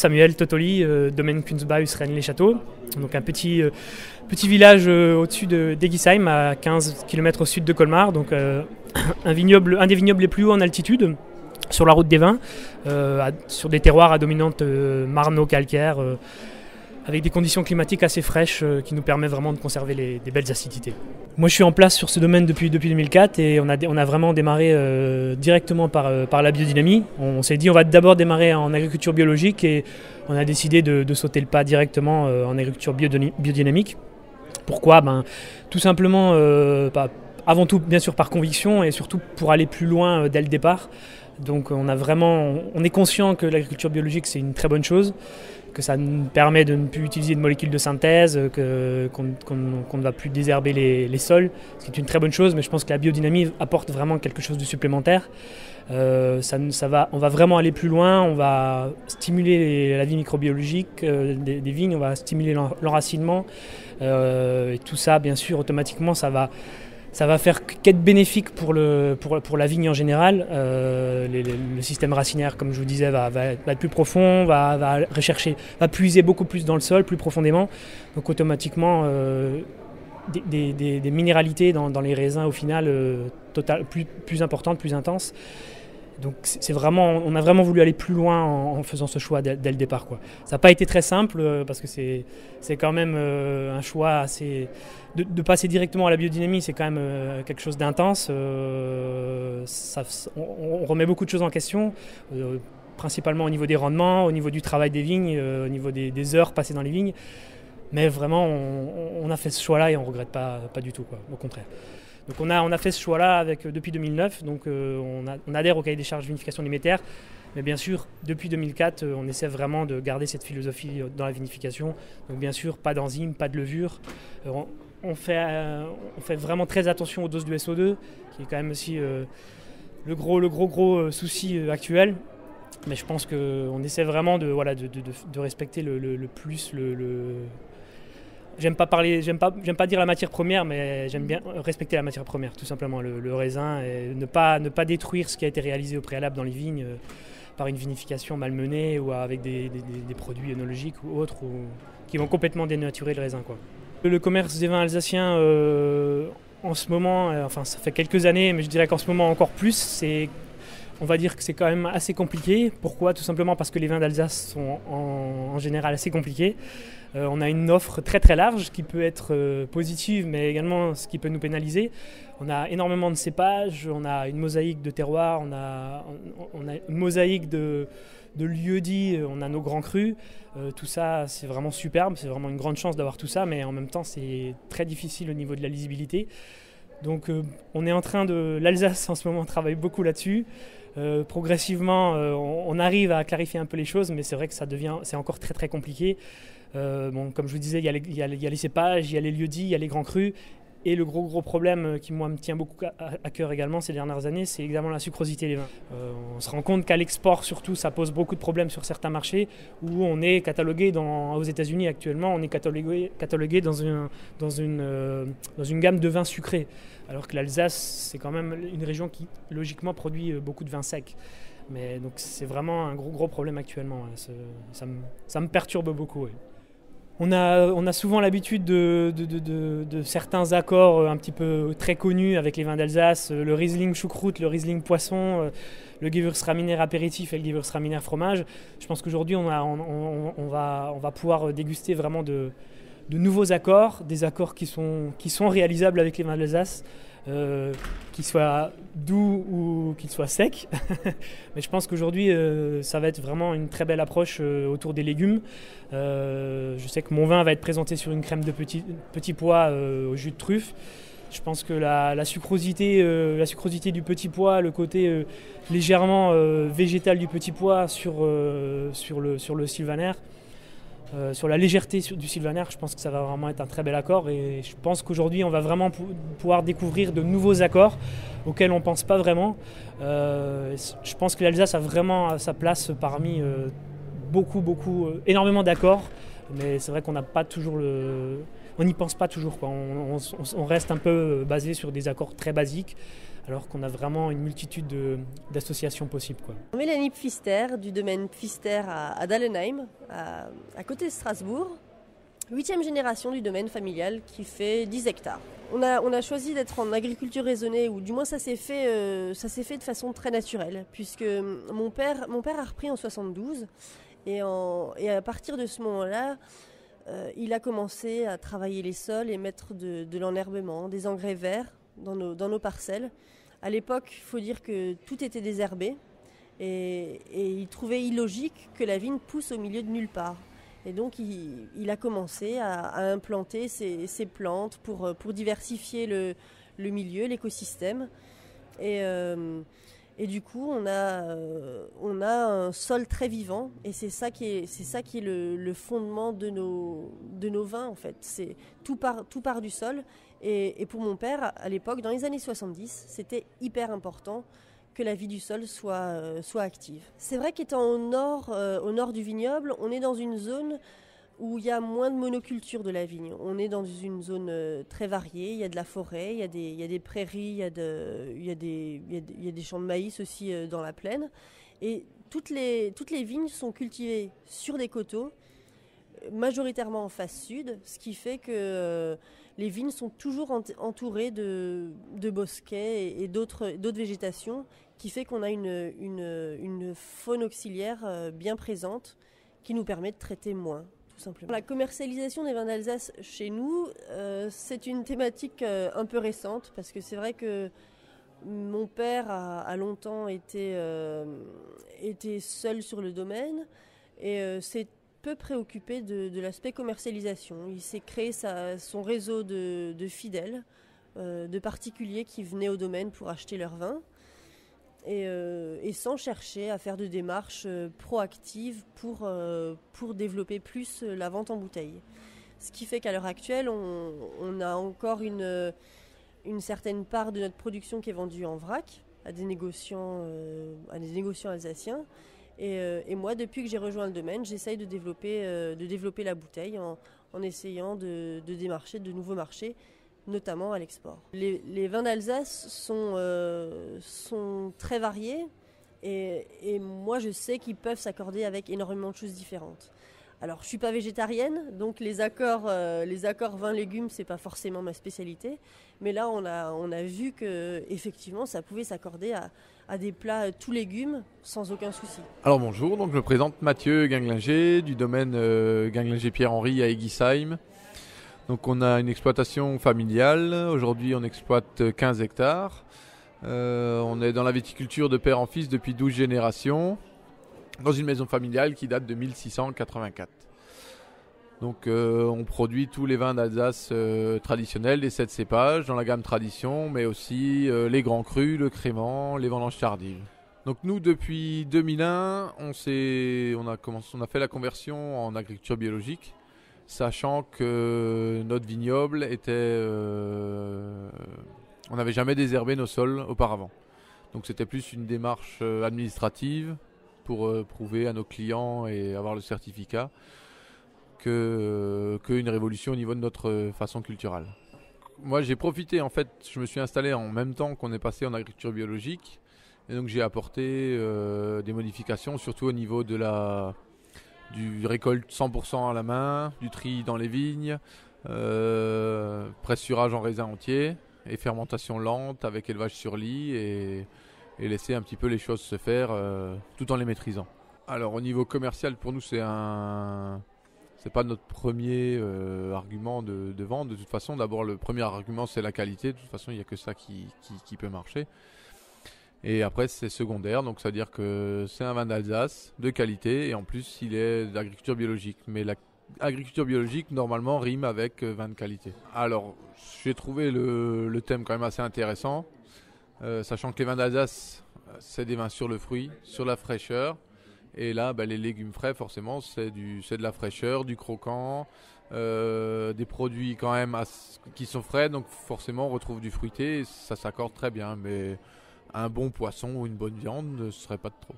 Samuel Totoli, domaine Kunzbaus Rennes-les-Châteaux. Donc un petit village au-dessus d'Egisheim, à 15 km au sud de Colmar. Donc un des vignobles les plus hauts en altitude, sur la route des vins, sur des terroirs à dominante marno-calcaire, avec des conditions climatiques assez fraîches qui nous permettent vraiment de conserver des belles acidités. Moi je suis en place sur ce domaine depuis 2004 et on a vraiment démarré directement par la biodynamie. On s'est dit on va d'abord démarrer en agriculture biologique et on a décidé de sauter le pas directement en agriculture biodynamique. Pourquoi ? Tout simplement, avant tout bien sûr par conviction et surtout pour aller plus loin dès le départ. Donc on est conscient que l'agriculture biologique c'est une très bonne chose, que ça nous permet de ne plus utiliser de molécules de synthèse, qu'on ne va plus désherber les sols, ce qui est une très bonne chose, mais je pense que la biodynamie apporte vraiment quelque chose de supplémentaire. On va vraiment aller plus loin, on va stimuler la vie microbiologique des vignes, on va stimuler l'enracinement, et tout ça bien sûr automatiquement ça va faire qu'être bénéfique pour la vigne en général. Le système racinaire, comme je vous disais, va être plus profond, va puiser beaucoup plus dans le sol, plus profondément. Donc automatiquement, des minéralités dans les raisins au final plus importantes, plus intenses. Donc on a vraiment voulu aller plus loin en faisant ce choix dès le départ, quoi. Ça n'a pas été très simple parce que c'est quand même un choix assez... De passer directement à la biodynamie, c'est quand même quelque chose d'intense. On remet beaucoup de choses en question, principalement au niveau des rendements, au niveau du travail des vignes, au niveau des heures passées dans les vignes. Mais vraiment, on a fait ce choix-là et on ne regrette pas du tout, quoi, au contraire. Donc on a fait ce choix-là depuis 2009, donc on adhère au cahier des charges vinification Déméter, mais bien sûr depuis 2004 on essaie vraiment de garder cette philosophie dans la vinification. Donc bien sûr pas d'enzymes, pas de levure. On fait vraiment très attention aux doses de SO2, qui est quand même aussi le gros souci actuel. Mais je pense qu'on essaie vraiment de respecter le plus J'aime pas dire la matière première, mais j'aime bien respecter la matière première, tout simplement, le raisin, et ne pas détruire ce qui a été réalisé au préalable dans les vignes par une vinification malmenée ou avec des produits œnologiques ou autres qui vont complètement dénaturer le raisin, quoi. Le commerce des vins alsaciens, en ce moment, ça fait quelques années, mais je dirais qu'en ce moment encore plus, on va dire que c'est quand même assez compliqué. Pourquoi ? Tout simplement parce que les vins d'Alsace sont en général assez compliqués. On a une offre très très large qui peut être positive, mais également ce qui peut nous pénaliser. On a énormément de cépages, on a une mosaïque de terroirs, on a une mosaïque de lieux-dits, on a nos grands crus. Tout ça, c'est vraiment superbe, c'est vraiment une grande chance d'avoir tout ça, mais en même temps, c'est très difficile au niveau de la lisibilité. Donc on est en train l'Alsace en ce moment travaille beaucoup là-dessus. Progressivement, on arrive à clarifier un peu les choses, mais c'est vrai que c'est encore très très compliqué. Comme je vous disais, il y a les cépages, il y a les lieux-dits, il y a les grands crus. Et le gros problème qui moi me tient beaucoup à cœur également ces dernières années, c'est également la sucrosité des vins. On se rend compte qu'à l'export surtout, ça pose beaucoup de problèmes sur certains marchés où on est catalogué aux États-Unis actuellement, on est catalogué dans une gamme de vins sucrés. Alors que l'Alsace, c'est quand même une région qui logiquement produit beaucoup de vins secs. Mais donc c'est vraiment un gros problème actuellement. Ça me perturbe beaucoup. Ouais. On a souvent l'habitude de certains accords un petit peu très connus avec les vins d'Alsace, le Riesling choucroute, le Riesling poisson, le Gewürztraminer apéritif et le Gewürztraminer fromage. Je pense qu'aujourd'hui on va pouvoir déguster vraiment de nouveaux accords, des accords qui sont réalisables avec les vins d'Alsace. Qu'ils soient doux ou qu'ils soient secs. Mais je pense qu'aujourd'hui, ça va être vraiment une très belle approche autour des légumes. Je sais que mon vin va être présenté sur une crème de petits pois au jus de truffe. Je pense que la sucrosité du petit pois, le côté légèrement végétal du petit pois sur le sylvaner, sur la légèreté du sylvaner, je pense que ça va vraiment être un très bel accord et je pense qu'aujourd'hui on va vraiment pouvoir découvrir de nouveaux accords auxquels on ne pense pas vraiment. Je pense que l'Alsace a vraiment sa place parmi énormément d'accords, mais c'est vrai qu'on n'a pas toujours on n'y pense pas toujours, quoi. On reste un peu basé sur des accords très basiques, alors qu'on a vraiment une multitude d'associations possibles, quoi. Mélanie Pfister, du domaine Pfister à Dallenheim, à côté de Strasbourg. 8e génération du domaine familial qui fait 10 hectares. On a choisi d'être en agriculture raisonnée, ou du moins ça s'est fait de façon très naturelle, puisque mon père a repris en 72, et à partir de ce moment-là, il a commencé à travailler les sols et mettre de l'enherbement, des engrais verts dans nos parcelles. À l'époque, il faut dire que tout était désherbé, et il trouvait illogique que la vigne pousse au milieu de nulle part. Et donc il a commencé à implanter ces plantes pour diversifier le milieu, l'écosystème. Et du coup, on a un sol très vivant, et c'est ça qui est le fondement de nos vins, en fait. Tout part du sol. Et pour mon père, à l'époque, dans les années 70, c'était hyper important que la vie du sol soit active. C'est vrai qu'étant au nord du vignoble, on est dans une zone où il y a moins de monoculture de la vigne. On est dans une zone très variée, il y a de la forêt, il y a des prairies, il y a des champs de maïs aussi dans la plaine. Et toutes les vignes sont cultivées sur des coteaux, majoritairement en face sud, ce qui fait que les vignes sont toujours entourées de bosquets et d'autres végétations, qui fait qu'on a une faune auxiliaire bien présente qui nous permet de traiter moins, tout simplement. La commercialisation des vins d'Alsace chez nous, c'est une thématique un peu récente, parce que c'est vrai que mon père a longtemps été seul sur le domaine, et s'est peu préoccupé de l'aspect commercialisation. Il s'est créé son réseau de fidèles, de particuliers qui venaient au domaine pour acheter leur vin, et sans chercher à faire de démarches proactives pour développer plus la vente en bouteille. Ce qui fait qu'à l'heure actuelle, on a encore une certaine part de notre production qui est vendue en vrac à des négociants alsaciens. Et moi, depuis que j'ai rejoint le domaine, j'essaye de développer la bouteille en essayant de démarcher de nouveaux marchés, notamment à l'export. Les vins d'Alsace sont très variés, et moi je sais qu'ils peuvent s'accorder avec énormément de choses différentes. Alors je suis pas végétarienne, donc les accords vins légumes, c'est pas forcément ma spécialité, mais là on a vu que effectivement ça pouvait s'accorder à des plats tout légumes sans aucun souci. Alors bonjour, donc je me présente Mathieu Guinglinger du domaine Guinglinger Pierre-Henri à Eguisheim. Donc on a une exploitation familiale, aujourd'hui on exploite 15 hectares. On est dans la viticulture de père en fils depuis 12 générations, dans une maison familiale qui date de 1684. Donc on produit tous les vins d'Alsace traditionnels, les 7 cépages, dans la gamme tradition, mais aussi les grands crus, le crément, les vendanges tardives. Donc nous, depuis 2001, on a fait la conversion en agriculture biologique, sachant que notre vignoble on n'avait jamais désherbé nos sols auparavant. Donc c'était plus une démarche administrative pour prouver à nos clients et avoir le certificat qu'une révolution au niveau de notre façon culturelle. Moi j'ai profité, en fait, je me suis installé en même temps qu'on est passé en agriculture biologique, et donc j'ai apporté des modifications, surtout au niveau du récolte 100% à la main, du tri dans les vignes, pressurage en raisin entier et fermentation lente avec élevage sur lit, et laisser un petit peu les choses se faire tout en les maîtrisant. Alors au niveau commercial, pour nous c'est pas notre premier argument de vente. De toute façon, d'abord le premier argument c'est la qualité. De toute façon, il n'y a que ça qui peut marcher. Et après c'est secondaire, donc c'est à dire que c'est un vin d'Alsace de qualité, et en plus il est d'agriculture biologique. Mais l'agriculture biologique normalement rime avec vin de qualité. Alors j'ai trouvé le thème quand même assez intéressant, sachant que les vins d'Alsace c'est des vins sur le fruit, sur la fraîcheur. Et là, les légumes frais, forcément, c'est de la fraîcheur, du croquant, des produits quand même qui sont frais, donc forcément on retrouve du fruité, et ça s'accorde très bien. Mais un bon poisson ou une bonne viande ne serait pas de trop.